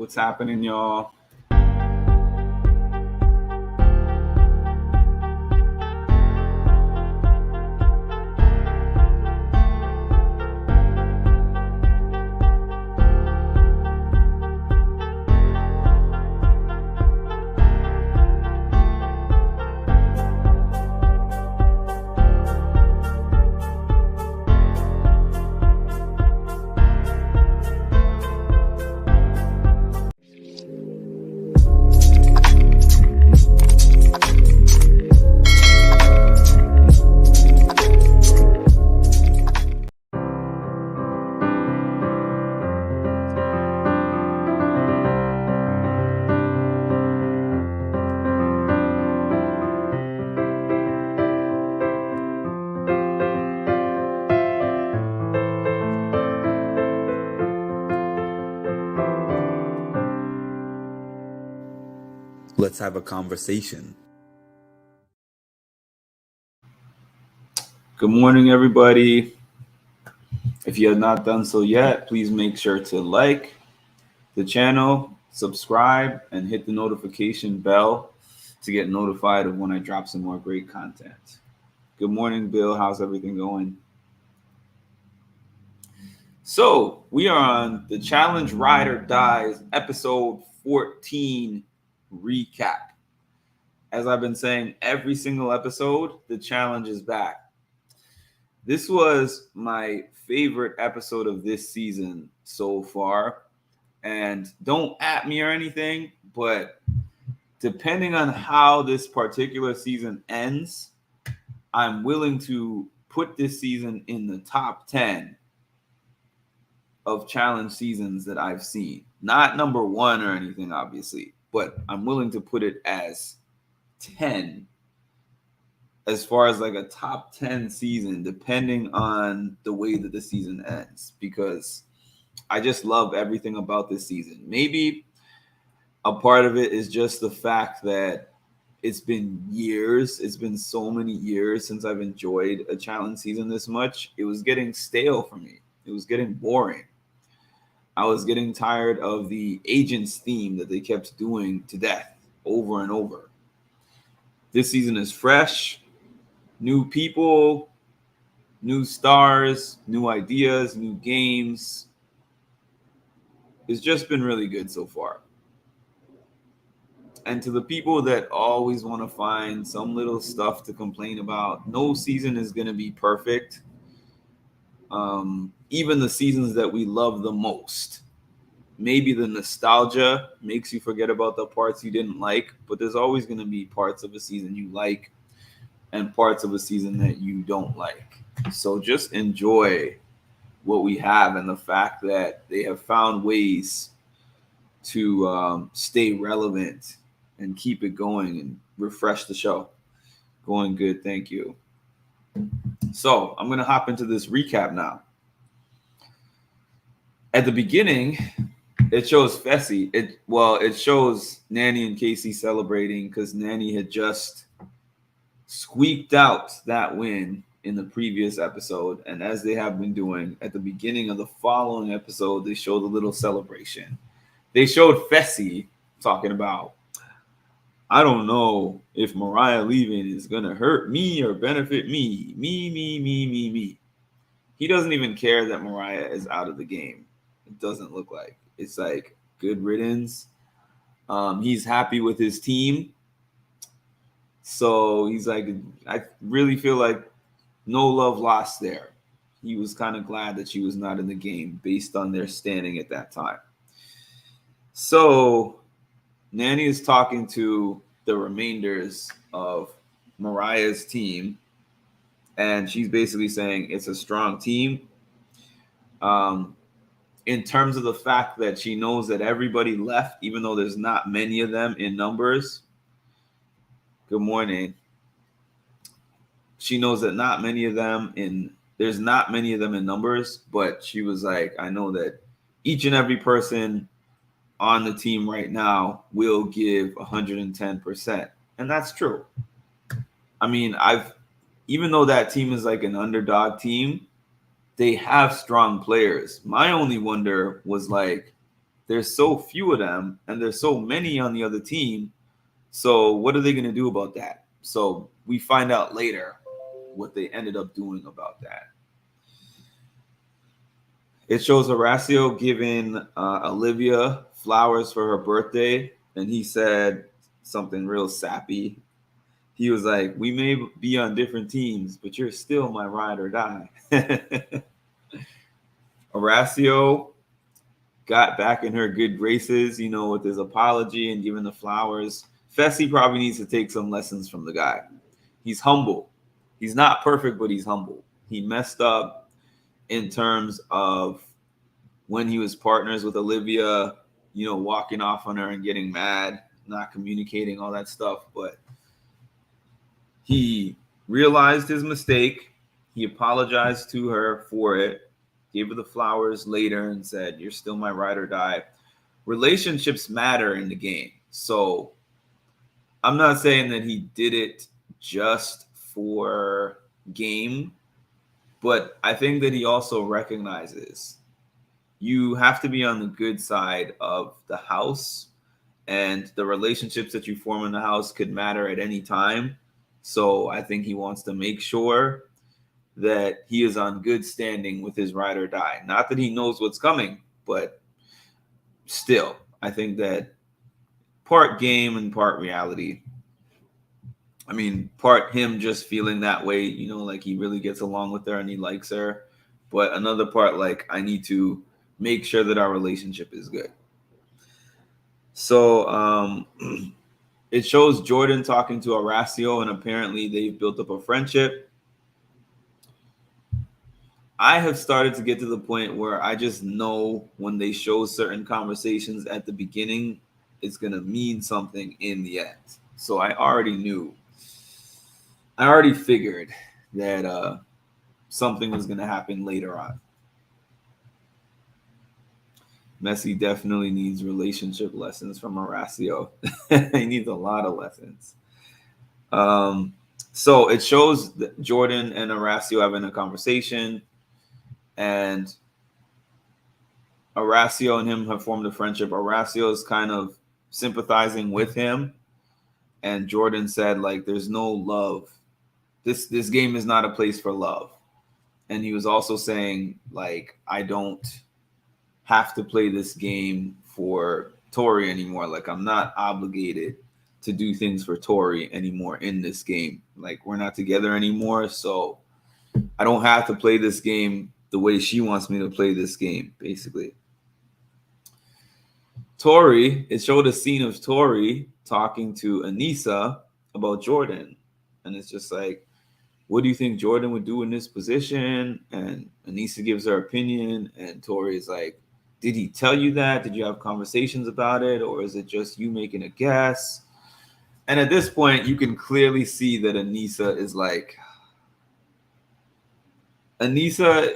What's happening, y'all? Let's have a conversation. Good morning, everybody. If you have not done so yet, please make sure to like the channel, subscribe, and hit the notification bell to get notified of when I drop some more great content. Good morning, Bill. How's everything going? So we are on the Challenge Ride or Dies episode 14 recap. As I've been saying, every single episode, the challenge is back. This was my favorite episode of this season so far. And don't at me or anything, but depending on how this particular season ends, I'm willing to put this season in the top 10 of challenge seasons that I've seen. Not number one or anything, obviously, but I'm willing to put it as 10 as far as like a top 10 season, depending on the way that the season ends, because I just love everything about this season. Maybe a part of it is just the fact that it's been years. It's been so many years since I've enjoyed a challenge season this much. It was getting stale for me. It was getting boring. I was getting tired of the agents theme that they kept doing to death over and over. This season is fresh, new people, new stars, new ideas, new games. It's just been really good so far. And to the people that always want to find some little stuff to complain about, no season is going to be perfect. Even the seasons that we love the most. Maybe the nostalgia makes you forget about the parts you didn't like, but there's always going to be parts of a season you like and parts of a season that you don't like. So just enjoy what we have and the fact that they have found ways to stay relevant and keep it going and refresh the show. Going good, thank you. So I'm going to hop into this recap now. At the beginning, it shows Fessy. It shows Nanny and Casey celebrating because Nanny had just squeaked out that win in the previous episode. And as they have been doing at the beginning of the following episode, they showed a little celebration. They showed Fessy talking about, I don't know if Mariah leaving is going to hurt me or benefit me. Me. He doesn't even care that Mariah is out of the game. It doesn't look like. It's like good riddance. He's happy with his team. So he's like, I really feel like no love lost there. He was kind of glad that she was not in the game based on their standing at that time. So Nanny is talking to the remainders of Mariah's team, and she's basically saying it's a strong team. In terms of the fact that she knows that everybody left, even though there's not many of them in numbers. Good morning. She knows that there's not many of them in numbers, but she was like, I know that each and every person on the team right now will give 110%. And that's true. I mean, even though that team is like an underdog team, they have strong players. My only wonder was like there's so few of them and there's so many on the other team. So what are they going to do about that? So we find out later what they ended up doing about that. It shows Horacio giving Olivia flowers for her birthday, and he said something real sappy. He was like, "We may be on different teams, but you're still my ride or die." Horacio got back in her good graces, with his apology and giving the flowers. Fessy probably needs to take some lessons from the guy. He's humble. He's not perfect, but he's humble. He messed up in terms of when he was partners with Olivia, walking off on her and getting mad, not communicating, all that stuff. But he realized his mistake. He apologized to her for it, gave her the flowers later and said, "You're still my ride or die." Relationships matter in the game. So I'm not saying that he did it just for game, but I think that he also recognizes you have to be on the good side of the house, and the relationships that you form in the house could matter at any time. So I think he wants to make sure that he is on good standing with his ride or die. Not that he knows what's coming, but still, I think that part game and part reality. I mean, part him just feeling that way, like he really gets along with her and he likes her. But another part, like, I need to make sure that our relationship is good. So it shows Jordan talking to Horacio, and apparently they've built up a friendship. I have started to get to the point where I just know when they show certain conversations at the beginning, it's going to mean something in the end. So I already figured that something was going to happen later on. Messi definitely needs relationship lessons from Horacio. He needs a lot of lessons. So it shows that Jordan and Horacio having a conversation, and Horacio and him have formed a friendship. Horacio is kind of sympathizing with him, and Jordan said, like, there's no love. This game is not a place for love. And he was also saying, like, I don't have to play this game for Tori anymore. Like, I'm not obligated to do things for Tori anymore in this game. Like, we're not together anymore, so I don't have to play this game the way she wants me to play this game, basically. Tori, it showed a scene of Tori talking to Anissa about Jordan. And it's just like, what do you think Jordan would do in this position? And Anissa gives her opinion, and Tori is like, did he tell you that? Did you have conversations about it? Or is it just you making a guess? And at this point, you can clearly see that Anissa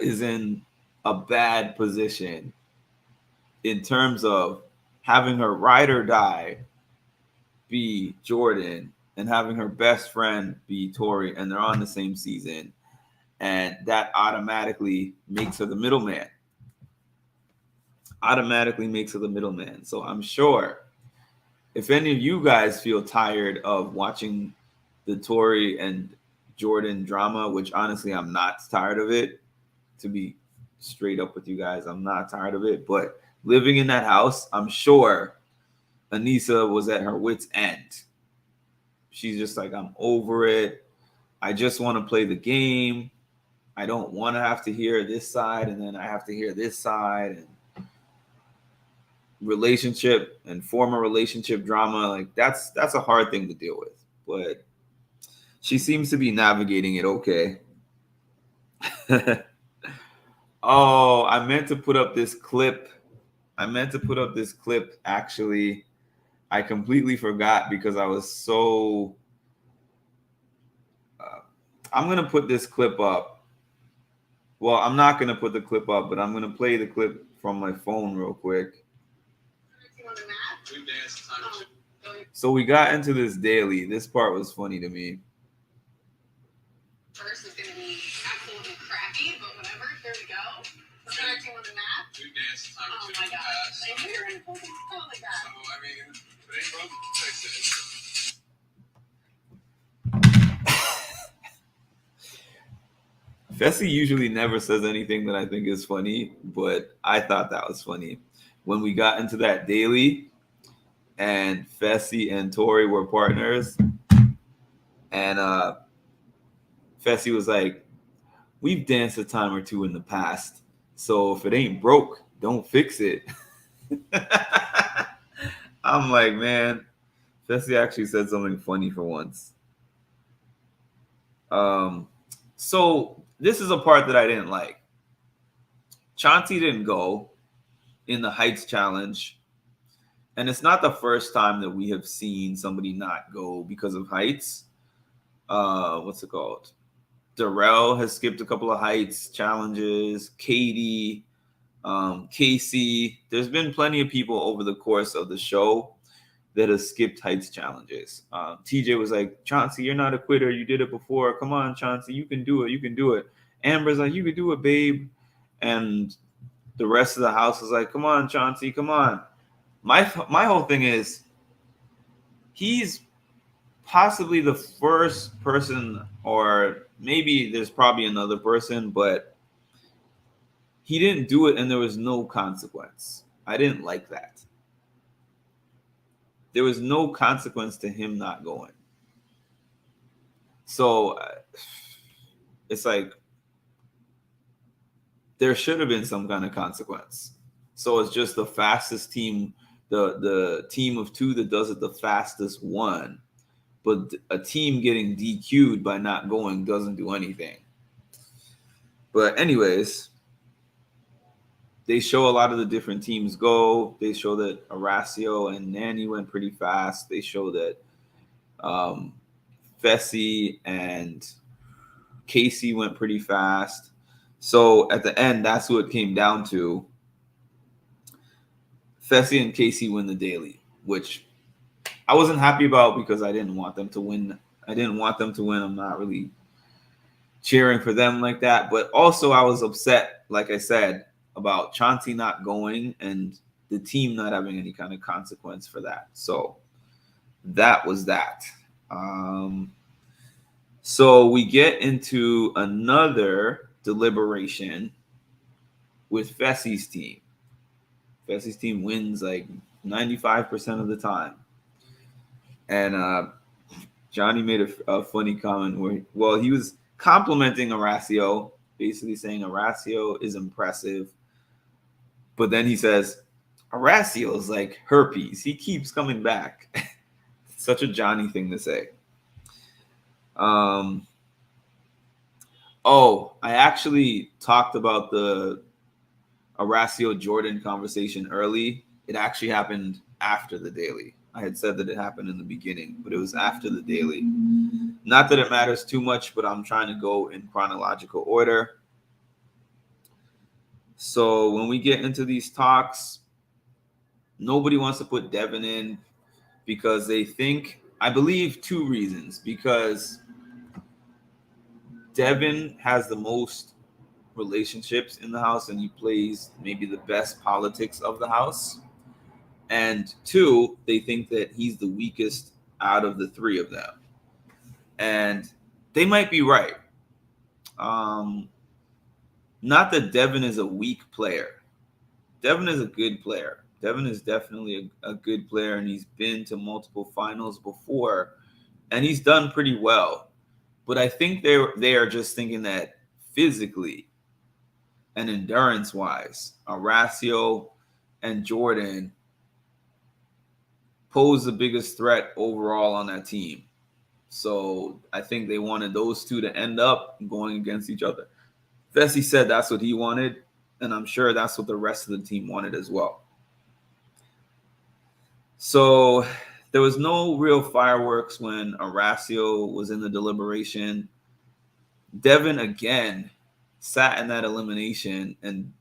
is in a bad position in terms of having her ride or die be Jordan and having her best friend be Tori, and they're on the same season. And that automatically makes her the middleman. So I'm sure if any of you guys feel tired of watching the Tori and Jordan drama, which honestly I'm not tired of it, to be straight up with you guys, I'm not tired of it. But living in that house, I'm sure Anissa was at her wit's end. She's just like, I'm over it. I just want to play the game. I don't want to have to hear this side, and then I have to hear this side. And relationship and former relationship drama, like that's a hard thing to deal with, but she seems to be navigating it okay. Oh, I meant to put up this clip. Actually, I completely forgot because I was so I'm gonna put this clip up. Well, I'm not gonna put the clip up, but I'm gonna play the clip from my phone real quick. So we got into this daily. This part was funny to me. First is going to be absolutely crappy, but whatever. Here we go. Starting on the map. We've danced a time or two in the past. So, I mean, if it ain't broke, fix it. Fessy usually never says anything that I think is funny, but I thought that was funny. When we got into that daily and Fessy and Tori were partners, and Fessy was like, we've danced a time or two in the past, so if it ain't broke, don't fix it. I'm like, man, Fessy actually said something funny for once. So this is a part that I didn't like. Chauncey didn't go in the Heights Challenge. And it's not the first time that we have seen somebody not go because of Heights. What's it called? Darrell has skipped a couple of Heights challenges. Katie, Casey. There's been plenty of people over the course of the show that have skipped Heights challenges. TJ was like, Chauncey, you're not a quitter. You did it before. Come on, Chauncey. You can do it. You can do it. Amber's like, you can do it, babe. And the rest of the house was like, come on, Chauncey. Come on. My whole thing is he's possibly the first person, or maybe there's probably another person, but he didn't do it and there was no consequence. I didn't like that. There was no consequence to him not going. So it's like there should have been some kind of consequence. So it's just the fastest team, the team of two that does it the fastest won. But a team getting DQ'd by not going doesn't do anything. But anyways, they show a lot of the different teams go. They show that Horacio and Nanny went pretty fast. They show that Fessy and Casey went pretty fast. So at the end, that's what it came down to. Fessy and Casey win the daily, which I wasn't happy about because I didn't want them to win. I'm not really cheering for them like that. But also I was upset, like I said, about Chauncey not going and the team not having any kind of consequence for that. So that was that. So we get into another deliberation with Fessy's team. Fessy's team wins like 95% of the time. And Johnny made a funny comment where, he was complimenting Horacio, basically saying Horacio is impressive. But then he says, Horacio is like herpes. He keeps coming back. Such a Johnny thing to say. I actually talked about the Horacio Jordan conversation early. It actually happened after the daily. I had said that it happened in the beginning, but it was after the daily. Not that it matters too much, but I'm trying to go in chronological order. So when we get into these talks, nobody wants to put Devin in because they think, I believe, two reasons. Because Devin has the most relationships in the house and he plays maybe the best politics of the house. And two, they think that he's the weakest out of the three of them. And they might be right. Not that Devin is a weak player. Devin is a good player. Devin is definitely a good player, and he's been to multiple finals before, and he's done pretty well. But I think they are just thinking that physically and endurance-wise, Horacio and Jordan pose the biggest threat overall on that team. So I think they wanted those two to end up going against each other. Fessy said that's what he wanted, and I'm sure that's what the rest of the team wanted as well. So there was no real fireworks when Horacio was in the deliberation. Devin again sat in that elimination and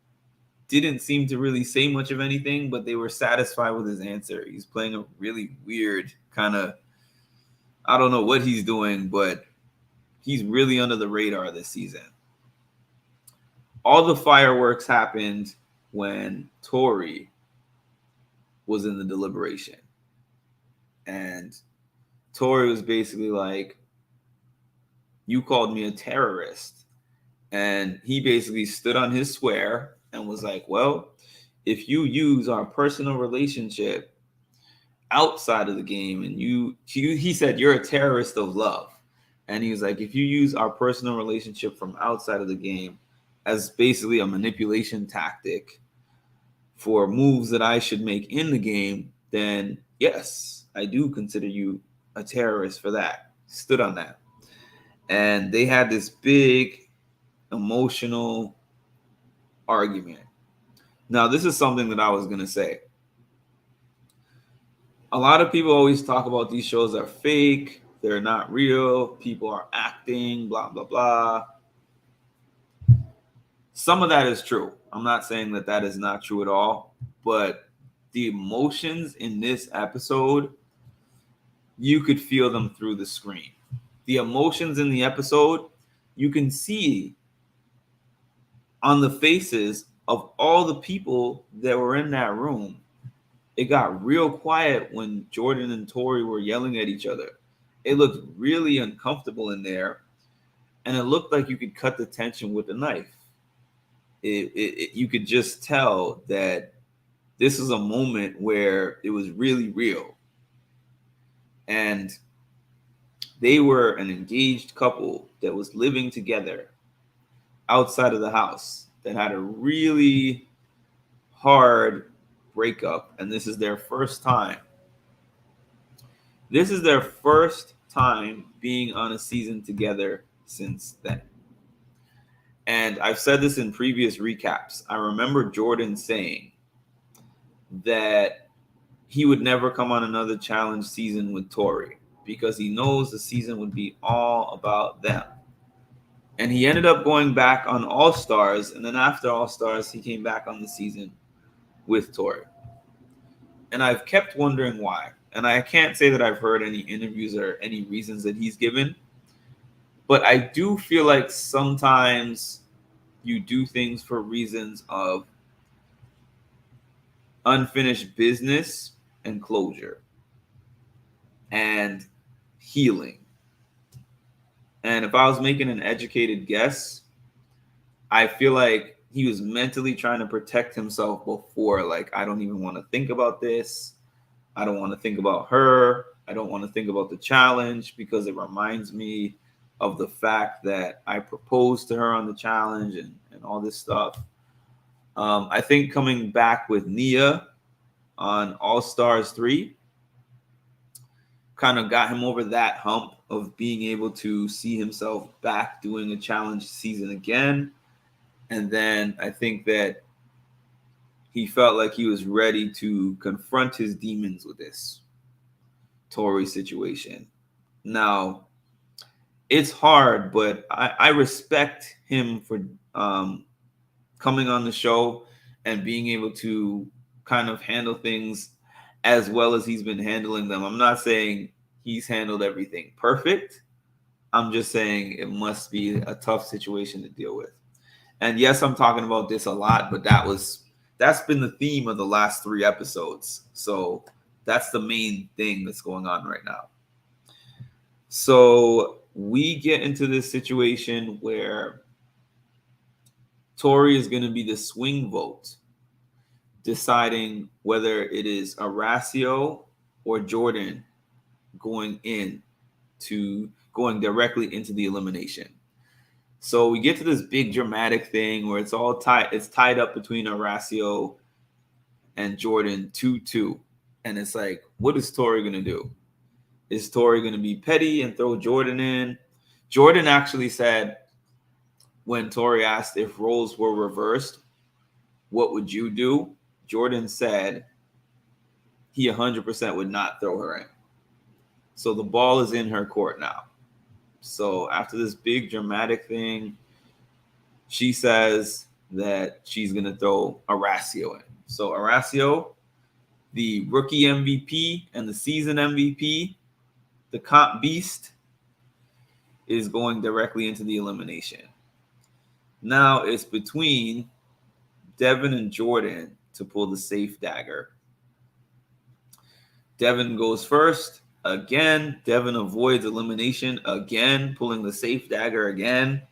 didn't seem to really say much of anything, but they were satisfied with his answer. He's playing a really weird kind of, I don't know what he's doing, but he's really under the radar this season. All the fireworks happened when Tori was in the deliberation. And Tori was basically like, you called me a terrorist. And he basically stood on his square and was like, well, if you use our personal relationship outside of the game and he said, you're a terrorist of love. And he was like, if you use our personal relationship from outside of the game as basically a manipulation tactic for moves that I should make in the game, then yes, I do consider you a terrorist for that. Stood on that. And they had this big emotional argument. Now, this is something that I was going to say. A lot of people always talk about these shows are fake, they're not real, people are acting, blah, blah, blah. Some of that is true. I'm not saying that that is not true at all, but the emotions in this episode, you could feel them through the screen. The emotions in the episode, you can see on the faces of all the people that were in that room. It got real quiet when Jordan and Tori were yelling at each other. It looked really uncomfortable in there, and it looked like you could cut the tension with a knife. You could just tell that this is a moment where it was really real. And they were an engaged couple that was living together outside of the house that had a really hard breakup, and this is their first time. This is their first time being on a season together since then. And I've said this in previous recaps. I remember Jordan saying that he would never come on another challenge season with Tori because he knows the season would be all about them. And he ended up going back on All Stars, and then after All Stars, he came back on the season with Tori. And I've kept wondering why. And I can't say that I've heard any interviews or any reasons that he's given. But I do feel like sometimes you do things for reasons of unfinished business and closure and healing. And if I was making an educated guess, I feel like he was mentally trying to protect himself before. Like, I don't even want to think about this. I don't want to think about her. I don't want to think about the challenge because it reminds me of the fact that I proposed to her on the challenge and all this stuff. I think coming back with Nia on All Stars 3 kind of got him over that hump of being able to see himself back doing a challenge season again. And then I think that he felt like he was ready to confront his demons with this Tori situation. Now, it's hard, but I respect him for coming on the show and being able to kind of handle things as well as he's been handling them. I'm not saying he's handled everything perfect. I'm just saying it must be a tough situation to deal with. And yes, I'm talking about this a lot, but that's been the theme of the last 3 episodes. So that's the main thing that's going on right now. So we get into this situation where Tori is going to be the swing vote, deciding whether it is Horacio or Jordan going directly into the elimination. So we get to this big dramatic thing where it's tied up between Horacio and Jordan 2-2. And it's like, what is Tori going to do? Is Tori going to be petty and throw Jordan in? Jordan actually said, when Tori asked if roles were reversed, what would you do? Jordan said he 100% would not throw her in. So the ball is in her court now. So after this big dramatic thing, she says that she's going to throw Horacio in. So Horacio, the rookie MVP and the season MVP, the comp beast, is going directly into the elimination. Now it's between Devin and Jordan to pull the safe dagger. Devin goes first. Again, Devin avoids elimination again, pulling the safe dagger again.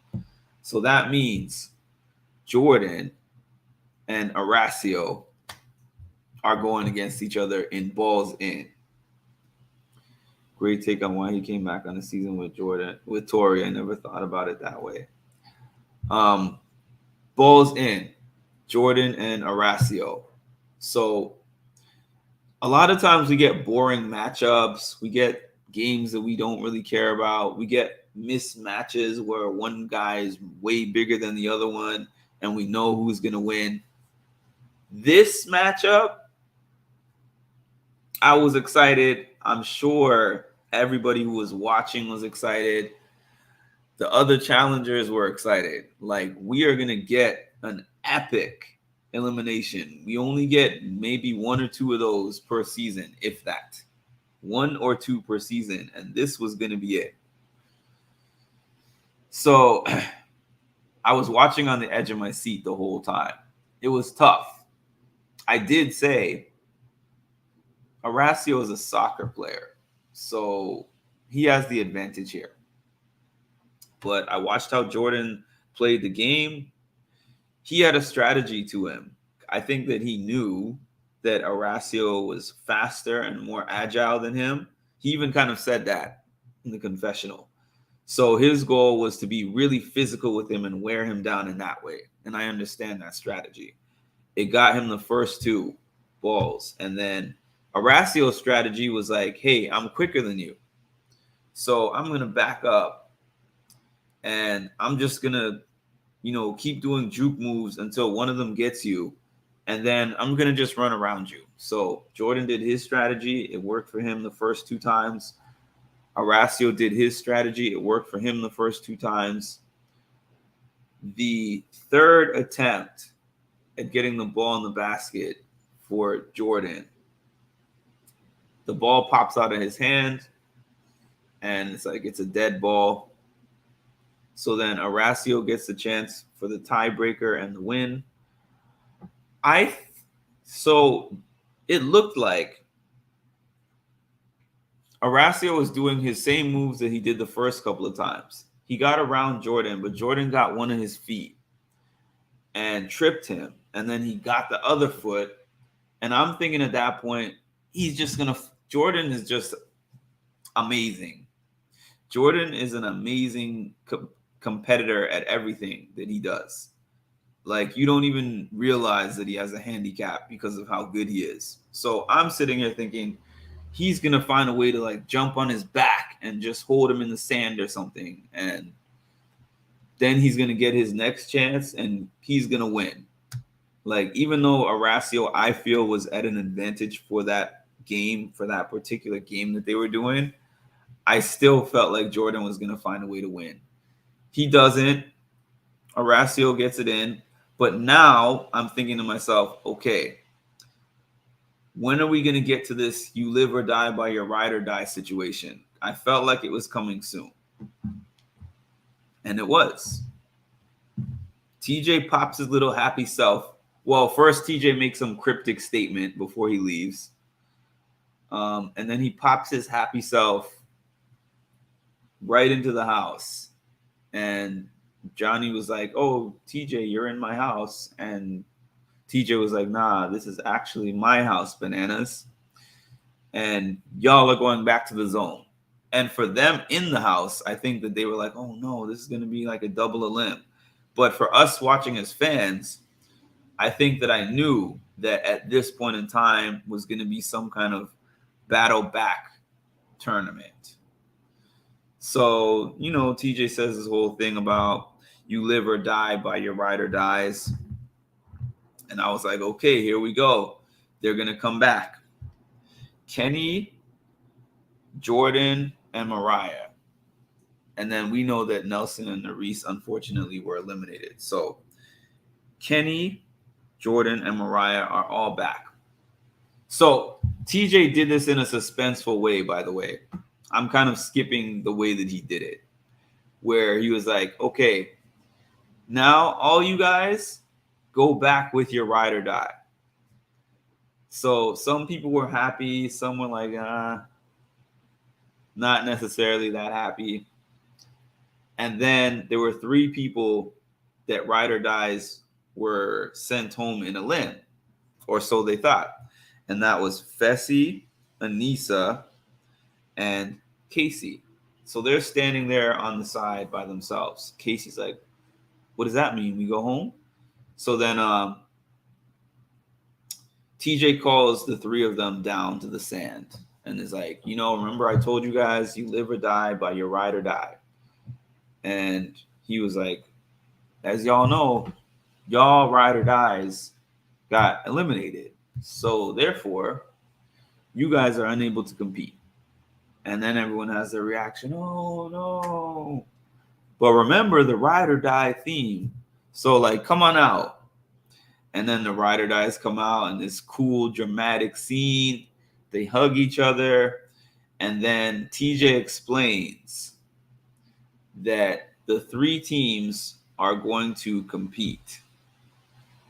So that means Jordan and Horacio are going against each other in Balls In. Great take on why he came back on the season with Tori. I never thought about it that way. Balls In, Jordan and Horacio. So a lot of times we get boring matchups. We get games that we don't really care about. We get mismatches where one guy is way bigger than the other one and we know who's going to win. This matchup, I was excited. I'm sure everybody who was watching was excited. The other challengers were excited. Like, we are going to get an epic elimination. We only get maybe one or two of those per season, if that. One or two per season. And this was going to be it. So I was watching on the edge of my seat the whole time. It was tough. I did say Horacio is a soccer player, so he has the advantage here. But I watched how Jordan played the game. He had a strategy to him. I think that he knew that Horacio was faster and more agile than him. He even kind of said that in the confessional. So his goal was to be really physical with him and wear him down in that way. And I understand that strategy. It got him the first two balls. And then Horacio's strategy was like, hey, I'm quicker than you. So I'm going to back up. And I'm just going to, keep doing juke moves until one of them gets you. And then I'm going to just run around you. So Jordan did his strategy. It worked for him the first two times. Horacio did his strategy. It worked for him the first two times. The third attempt at getting the ball in the basket for Jordan, the ball pops out of his hand, and it's like it's a dead ball. So then Horacio gets the chance for the tiebreaker and the win. So it looked like Horacio was doing his same moves that he did the first couple of times. He got around Jordan, but Jordan got one of his feet and tripped him. And then he got the other foot. And I'm thinking at that point, Jordan is just amazing. Jordan is an amazing competitor at everything that he does. Like, you don't even realize that he has a handicap because of how good he is. So I'm sitting here thinking he's going to find a way to like jump on his back and just hold him in the sand or something. And then he's going to get his next chance and he's going to win. Like, even though Horacio, I feel, was at an advantage for that game, for that particular game that they were doing, I still felt like Jordan was going to find a way to win. He doesn't. Horacio gets it in. But now I'm thinking to myself, okay, when are we going to get to this you live or die by your ride or die situation? I felt like it was coming soon. And it was. TJ pops his little happy self. Well, first TJ makes some cryptic statement before he leaves. And then he pops his happy self right into the house. And Johnny was like, oh, TJ, you're in my house. And TJ was like, nah, this is actually my house, bananas. And y'all are going back to the zone. And for them in the house, I think that they were like, oh, no, this is going to be like a double elim. But for us watching as fans, I think that I knew that at this point in time was going to be some kind of battle back tournament. So, TJ says this whole thing about you live or die by your ride or dies. And I was like, okay, here we go. They're going to come back. Kenny, Jordan, and Mariah. And then we know that Nelson and Nurys, unfortunately, were eliminated. So Kenny, Jordan, and Mariah are all back. So TJ did this in a suspenseful way, by the way. I'm kind of skipping the way that he did it, where he was like, okay, now all you guys, go back with your ride or die. So some people were happy, some were like, not necessarily that happy. And then there were 3 people that ride or dies were sent home in a limb, or so they thought. And that was Fessy, Aneesa, and Casey. So they're standing there on the side by themselves. Casey's like, what does that mean? We go home? So then TJ calls the 3 of them down to the sand and is like, remember I told you guys you live or die by your ride or die. And he was like, as y'all know, y'all ride or dies got eliminated. So therefore, you guys are unable to compete. And then everyone has their reaction, oh no. But remember the ride or die theme. So like, come on out. And then the ride or dies come out in this cool, dramatic scene. They hug each other. And then TJ explains that the 3 teams are going to compete.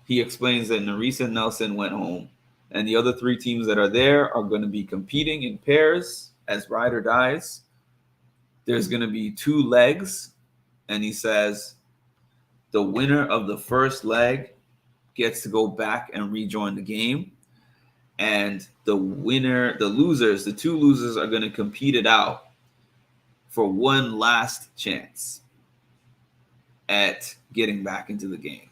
He explains that Nerissa and Nelson went home. And the other 3 teams that are there are going to be competing in pairs as ride or dies. There's going to be 2 legs. And he says the winner of the first leg gets to go back and rejoin the game. And the 2 losers are going to compete it out for one last chance at getting back into the game.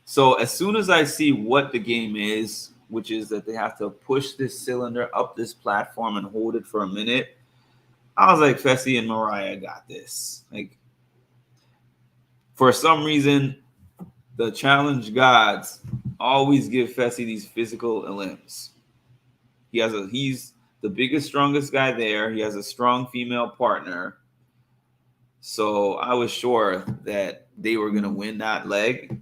So as soon as I see what the game is, which is that they have to push this cylinder up this platform and hold it for a minute, I was like, Fessy and Mariah got this. Like, for some reason, the challenge gods always give Fessy these physical limbs. He's the biggest, strongest guy there. He has a strong female partner. So I was sure that they were going to win that leg.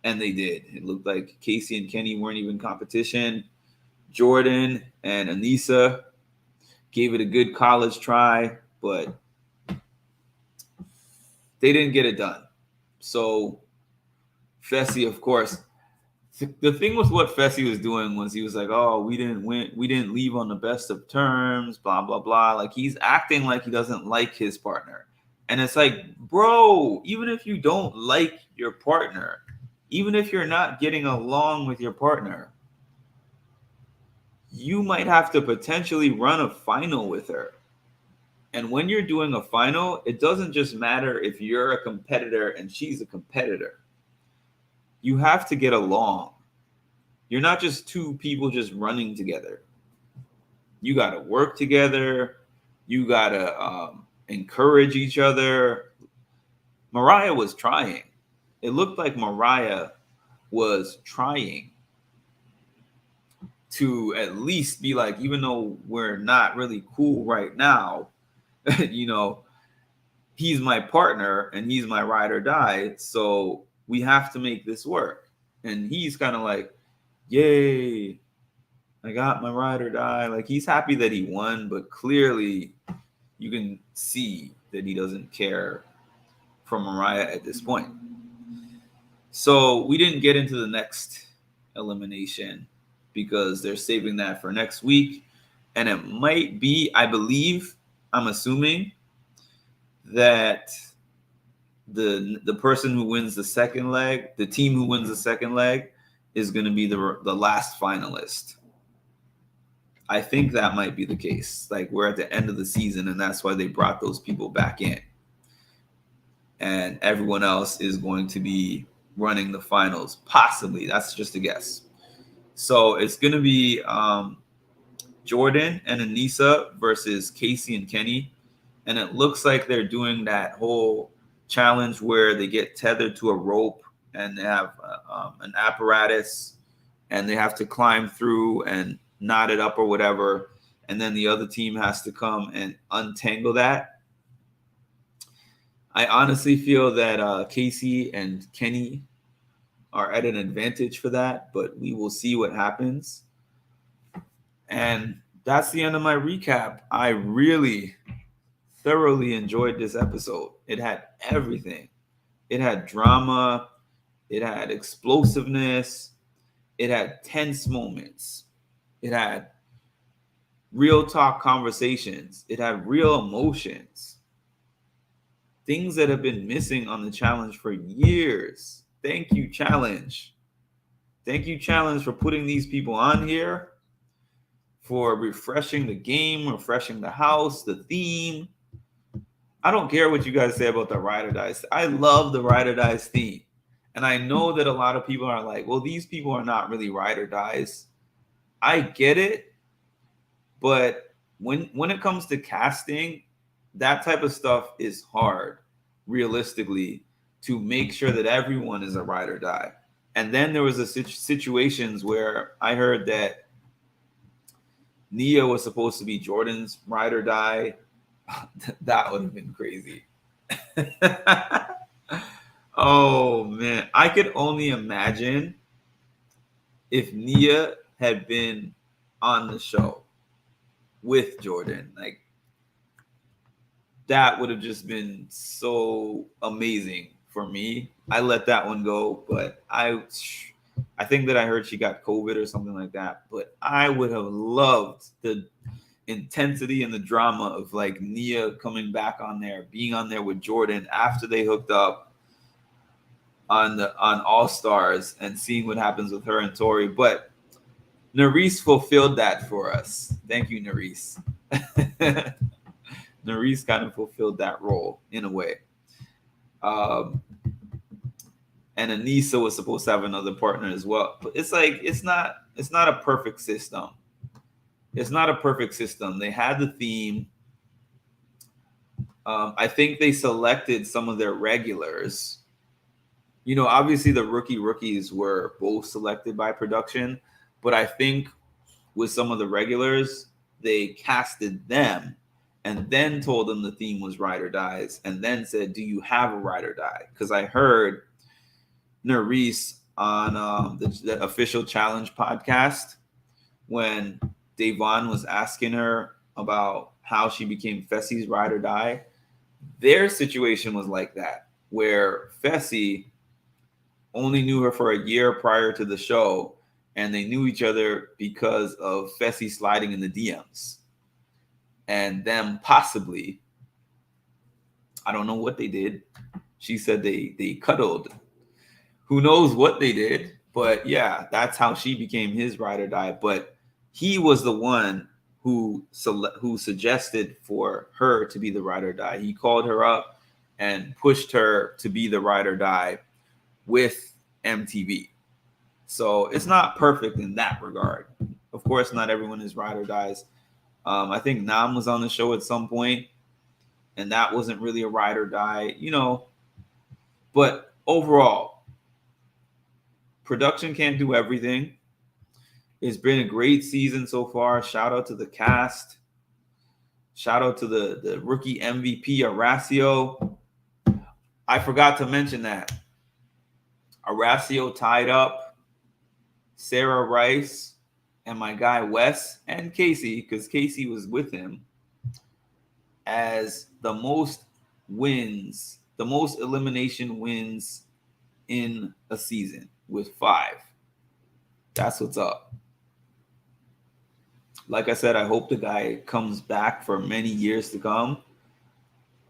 And they did. It looked like Casey and Kenny weren't even competition. Jordan and Aneesa gave it a good college try, but they didn't get it done. So Fessy, of course, the thing with what Fessy was doing was he was like, oh, we didn't win. We didn't leave on the best of terms, blah, blah, blah. Like, he's acting like he doesn't like his partner. And it's like, bro, even if you don't like your partner, even if you're not getting along with your partner, you might have to potentially run a final with her. And when you're doing a final, it doesn't just matter if you're a competitor and she's a competitor. You have to get along. You're not just 2 people just running together. You got to work together. You got to encourage each other. Mariah was trying. It looked like Mariah was trying to at least be like, even though we're not really cool right now, he's my partner and he's my ride or die. So we have to make this work. And he's kind of like, yay, I got my ride or die. Like, he's happy that he won, but clearly you can see that he doesn't care for Mariah at this point. So we didn't get into the next elimination because they're saving that for next week. And it might be, I'm assuming that the person who wins the second leg, the team who wins the second leg, is going to be the last finalist. I think that might be the case. Like, we're at the end of the season, and that's why they brought those people back in. And everyone else is going to be running the finals, possibly. That's just a guess. So it's going to be Jordan and Aneesa versus Casey and Kenny. And it looks like they're doing that whole challenge where they get tethered to a rope and they have an apparatus and they have to climb through and knot it up or whatever. And then the other team has to come and untangle that. I honestly feel that Casey and Kenny are at an advantage for that, but we will see what happens. And that's the end of my recap. I really thoroughly enjoyed this episode. It had everything. It had drama. It had explosiveness. It had tense moments. It had real talk conversations. It had real emotions. Things that have been missing on the challenge for years. Thank you, challenge. Thank you, challenge, for putting these people on here, for refreshing the game, refreshing the house, the theme. I don't care what you guys say about the Ride or Dice. I love the Ride or Dice theme. And I know that a lot of people are like, well, these people are not really Ride or Dice. I get it. But when it comes to casting, that type of stuff is hard, realistically, to make sure that everyone is a ride or die. And then there was a situations where I heard that Nia was supposed to be Jordan's ride or die. That would have been crazy. Oh man, I could only imagine if Nia had been on the show with Jordan. Like, that would have just been so amazing for me. I let that one go, but I think that I heard she got COVID or something like that. But I would have loved the intensity and the drama of like Nia coming back on there, being on there with Jordan after they hooked up on All Stars, and seeing what happens with her and Tori. But Nurys fulfilled that for us. Thank you, Nurys. Nurys kind of fulfilled that role in a way. And Anissa was supposed to have another partner as well. But it's like it's not a perfect system. It's not a perfect system. They had the theme. I think they selected some of their regulars. You know, obviously the rookies were both selected by production, but I think with some of the regulars, they casted them and then told them the theme was Ride or Dies, and then said, do you have a Ride or Die? Because I heard Nurys on the official challenge podcast when Devon was asking her about how she became Fessy's Ride or Die. Their situation was like that, where Fessy only knew her for a year prior to the show, and they knew each other because of Fessy sliding in the DMs. And them possibly, I don't know what they did. She said they cuddled. Who knows what they did? But yeah, that's how she became his ride or die. But he was the one who suggested for her to be the ride or die. He called her up and pushed her to be the ride or die with MTV. So it's not perfect in that regard. Of course, not everyone is ride or dies. I think Nam was on the show at some point, and that wasn't really a ride or die, you know. But overall, production can't do everything. It's been a great season so far. Shout out to the cast. Shout out to the rookie MVP, Horacio. I forgot to mention that. Horacio tied up Sarah Rice and my guy Wes and Casey, because Casey was with him, as the most wins, the most elimination wins in a season with 5. That's what's up. Like I said, I hope the guy comes back for many years to come.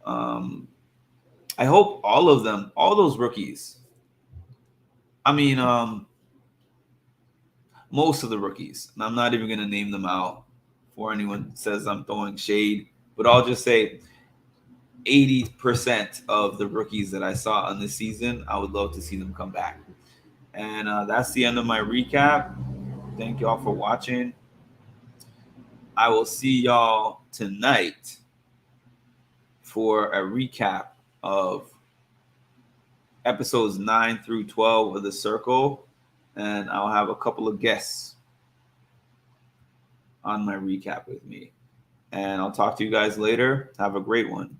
I hope all of them, all those rookies, I mean, most of the rookies, and I'm not even going to name them out before anyone says I'm throwing shade, but I'll just say 80% of the rookies that I saw on this season, I would love to see them come back. And that's the end of my recap. Thank y'all for watching. I will see y'all tonight for a recap of episodes 9 through 12 of The Circle. And I'll have a couple of guests on my recap with me. And I'll talk to you guys later. Have a great one.